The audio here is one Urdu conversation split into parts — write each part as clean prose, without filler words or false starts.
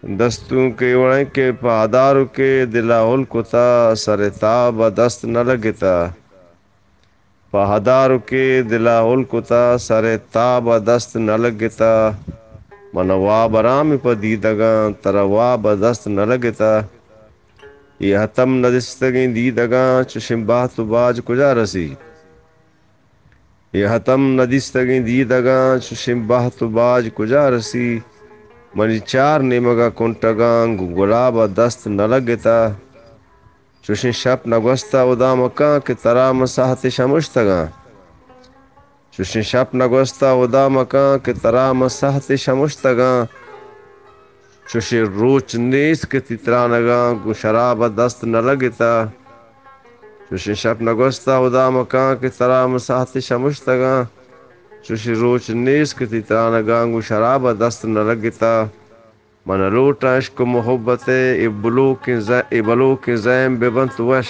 دستوں کے وڑیں کے پاداروں کے دلاول کتا سر تاب دست نہ لگتا پہاداروں کے دلاول کتا سر تاب دست نہ لگتا من وابرام پدیدگاں تر واب دست نہ لگتا یہ حتم ندستگیں دیدگاں چشم باہ باج کجا رسی یہ حتم ندستگیں دیدگاں چشم باہ باج کجا رسی منی چار نیمگا کنٹگاں گلاب دست نہ لگتا چوشیں شپ نگوستا ادا مکاں کہ ترا مساحت شمشتگاں چوشیں شپ نگوستا ادا مکاں کہ ترا مساحت شمشتگاں چوشیں روچ نیس کے تترانگاں گو شراب دست نہ لگتا چوشیں شپ نگوستا ادا مکاں کہ ترا مساحت شمشتگاں چوشیں روچ نیس کے تترانگاں گو شراب دست نہ لگتا من لوٹ عشق و محبت ابلو کے زیم ببنت وش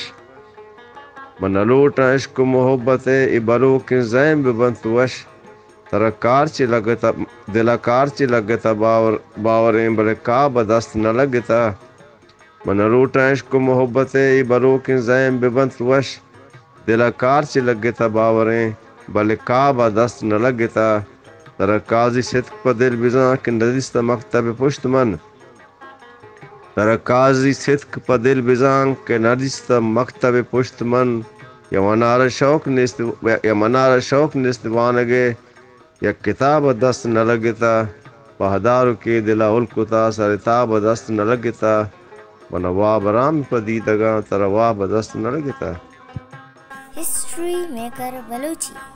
من لوٹ عشق و محبت ابلو کے زیم ببنت وش ترا کارچی لگتا دلا کارچی لگتا باوریں بلے کعب دست نہ لگتا من لوٹ عشق و محبت ابلو کے زیم ببنت وش دلا کارچی لگتا باوریں بلے کعب دست نہ لگتا ترا قاضی صدق پا دل بزاں کہ ندست مکتب پشت من ترا قاضی صدق پا دل بزاں کہ ندست مکتب پشت من یا منار شوق نیست وانگے یا کتاب دست نہ لگتا پہداروں کے دلا الکتا سر تاب دست نہ لگتا من واب رام پدیدگاں تر واب دست نہ لگتا ہسٹری میکر بلوچی